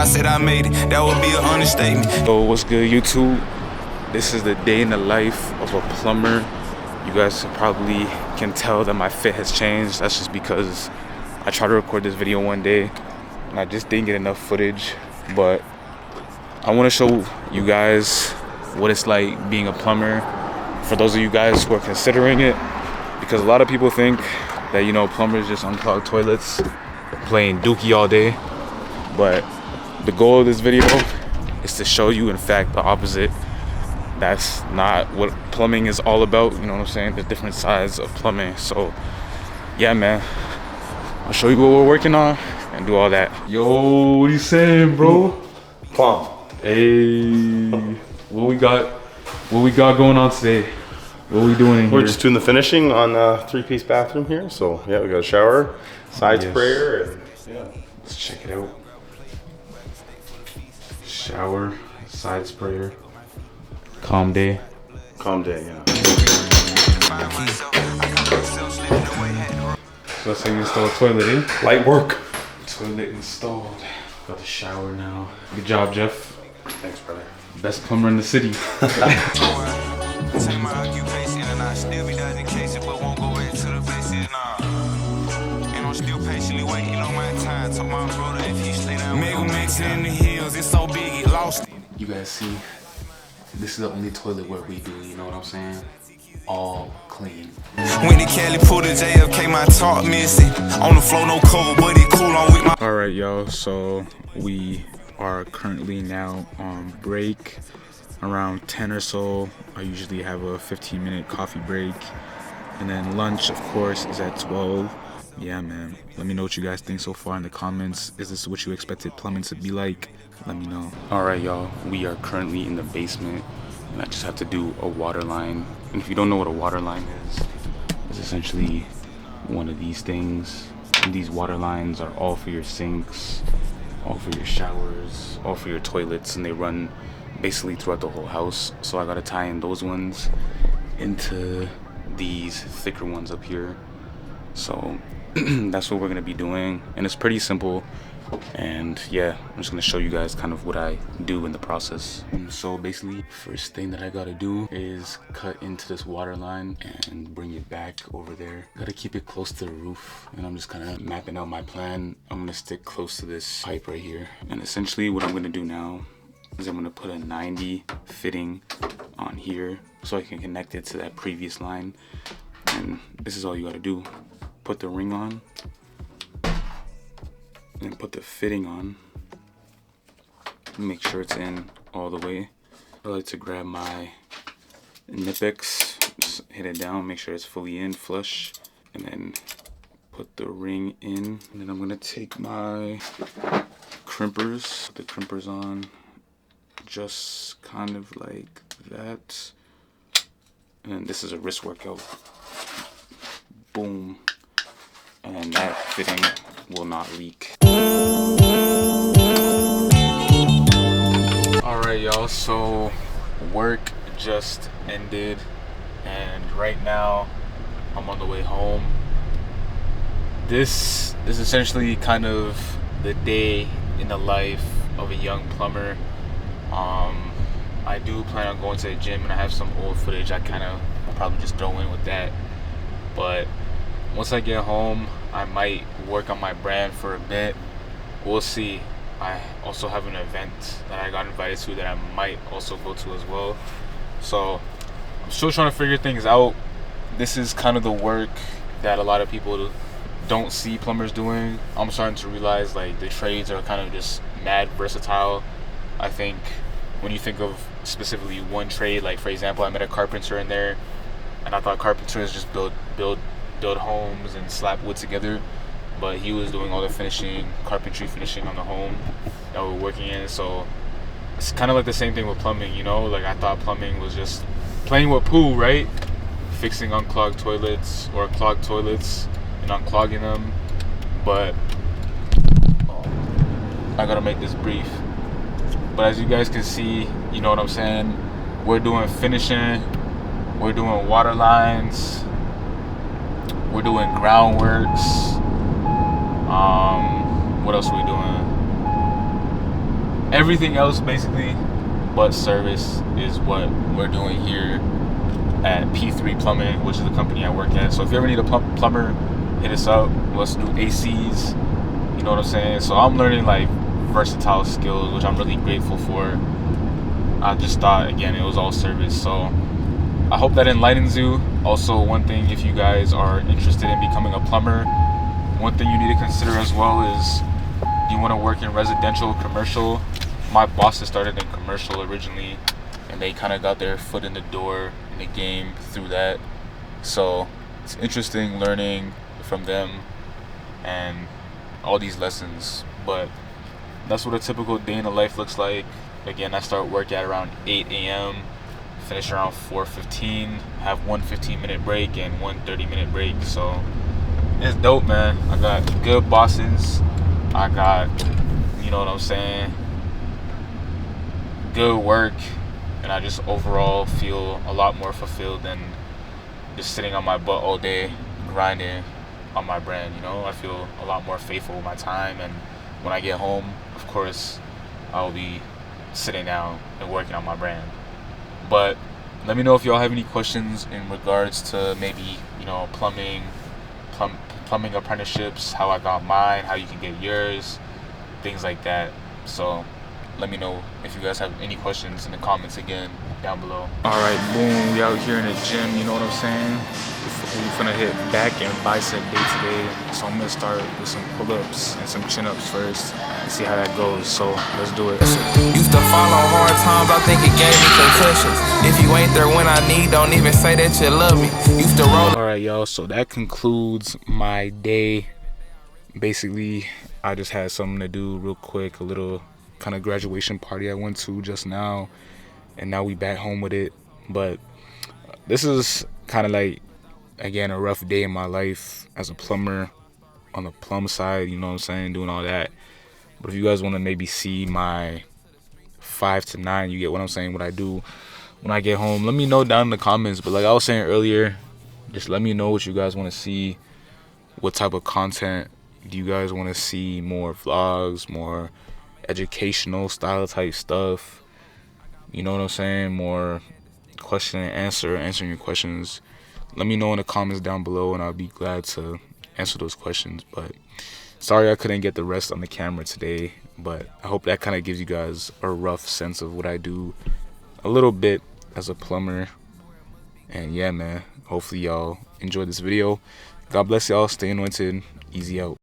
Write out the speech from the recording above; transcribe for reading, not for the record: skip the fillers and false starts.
I said I made it, that would be an understatement. So what's good, YouTube? This is the day in the life of a plumber. You guys probably can tell that my fit has changed. That's just because I tried to record this video one day and I just didn't get enough footage. But I want to show you guys what it's like being a plumber for those of you guys who are considering it, because a lot of people think that, you know, plumbers just unclog toilets, playing dookie all day. But the goal of this video is to show you, in fact, the opposite. That's not what plumbing is all about. You know what I'm saying? There's different sides of plumbing. So yeah, man, I'll show you what we're working on and do all that. Yo, what are you saying, bro? Plum. Hey, what we got going on today? What are we doing in here? We're just doing the finishing on a 3-piece bathroom here. So yeah, we got a shower, side sprayer, and yeah. Let's check it out. Shower, side sprayer. Calm day. Calm day, yeah. So that's how you install a toilet, eh? Light work. Toilet installed. Got the shower now. Good job, Jeff. Thanks, brother. Best plumber in the city. You guys see, this is the only toilet where we do, you know what I'm saying? All clean. When the Cali pulled the JFK, my top missing. On the floor, no cover, but it cool on with my. Alright, y'all, so we are currently now on break. Around 10 or so, I usually have a 15-minute coffee break. And then lunch, of course, is at 12. Yeah, man. Let me know what you guys think so far in the comments. Is this what you expected plumbing to be like? Let me know. Alright, y'all. We are currently in the basement. And I just have to do a water line. And if you don't know what a water line is, it's essentially one of these things. And these water lines are all for your sinks, all for your showers, all for your toilets. And they run basically throughout the whole house. So I gotta tie in those ones into these thicker ones up here. So that's what we're gonna be doing, and it's pretty simple. And yeah, I'm just gonna show you guys kind of what I do in the process. So basically, first thing that I gotta do is cut into this water line and bring it back over there. Gotta keep it close to the roof, and I'm just kind of mapping out my plan. I'm gonna stick close to this pipe right here, and essentially what I'm gonna do now is I'm gonna put a 90 fitting on here so I can connect it to that previous line. And this is all you gotta do. Put the ring on and put the fitting on. Make sure it's in all the way. I like to grab my Nipex, just hit it down, make sure it's fully in, flush, and then put the ring in. And then I'm gonna take my crimpers, put the crimpers on, just kind of like that. And this is a wrist workout. Boom. And that fitting will not leak. Alright, y'all, so work just ended, and right now I'm on the way home. This is essentially kind of the day in the life of a young plumber. I do plan on going to the gym, and I have some old footage I kind of probably just throw in with that. But once I get home, I might work on my brand for a bit. We'll see. I also have an event that I got invited to that I might also go to as well. So I'm still trying to figure things out. This is kind of the work that a lot of people don't see plumbers doing. I'm starting to realize like the trades are kind of just mad versatile. I think when you think of specifically one trade, like for example, I met a carpenter in there, and I thought carpenters just build homes and slap wood together, but he was doing all the finishing, carpentry finishing on the home that we're working in. So it's kind of like the same thing with plumbing, you know? Like I thought plumbing was just playing with poo, right? Fixing unclogged toilets or clogged toilets and unclogging them. But I gotta make this brief. But as you guys can see, you know what I'm saying? We're doing finishing, we're doing water lines, we're doing groundworks. What else are we doing? everything else basically but service is what we're doing here at P3 Plumbing, which is the company I work at. So if you ever need a plumber, hit us up. Let's do ACs, you know what I'm saying? So I'm learning like versatile skills, which I'm really grateful for. I just thought, again, it was all service. So I hope that enlightens you. Also, one thing, if you guys are interested in becoming a plumber, one thing you need to consider as well is, do you want to work in residential, commercial? My bosses started in commercial originally, and they kind of got their foot in the door in the game through that. So it's interesting learning from them and all these lessons. But that's what a typical day in the life looks like. Again, I start work at around 8 a.m., finish around 4:15, have one 15-minute break and one 30-minute break. So it's dope, man. I got good bosses. I got, you know what I'm saying, good work, and I just overall feel a lot more fulfilled than just sitting on my butt all day grinding on my brand. You know, I feel a lot more faithful with my time, and when I get home, of course, I'll be sitting down and working on my brand. But let me know if y'all have any questions in regards to maybe, you know, plumbing apprenticeships, how I got mine, how you can get yours, things like that. So let me know if you guys have any questions in the comments again down below. Alright, boom, we out here in the gym, you know what I'm saying? We're gonna hit back and bicep day today. So I'm gonna start with some pull-ups and some chin-ups first and see how that goes. So let's do it. Used to fall on hard times, I think it gave me concussions. If you ain't there when I need, don't even say that you love me. Used to roll. Alright, y'all, so that concludes my day. Basically, I just had something to do real quick, a little kind of graduation party I went to just now, and now we back home with it. But this is kind of like, again, a rough day in my life as a plumber on the plum side, you know what I'm saying, doing all that. But if you guys want to maybe see my 5 to 9, you get what I'm saying, what I do when I get home, let me know down in the comments. But like I was saying earlier, just let me know what you guys want to see. What type of content do you guys want to see? More vlogs, more educational style type stuff, you know what I'm saying, more question and answer, answering your questions. Let me know in the comments down below, and I'll be glad to answer those questions. But sorry I couldn't get the rest on the camera today, but I hope that kind of gives you guys a rough sense of what I do a little bit as a plumber. And yeah, man, hopefully y'all enjoyed this video. God bless y'all. Stay anointed. Easy out.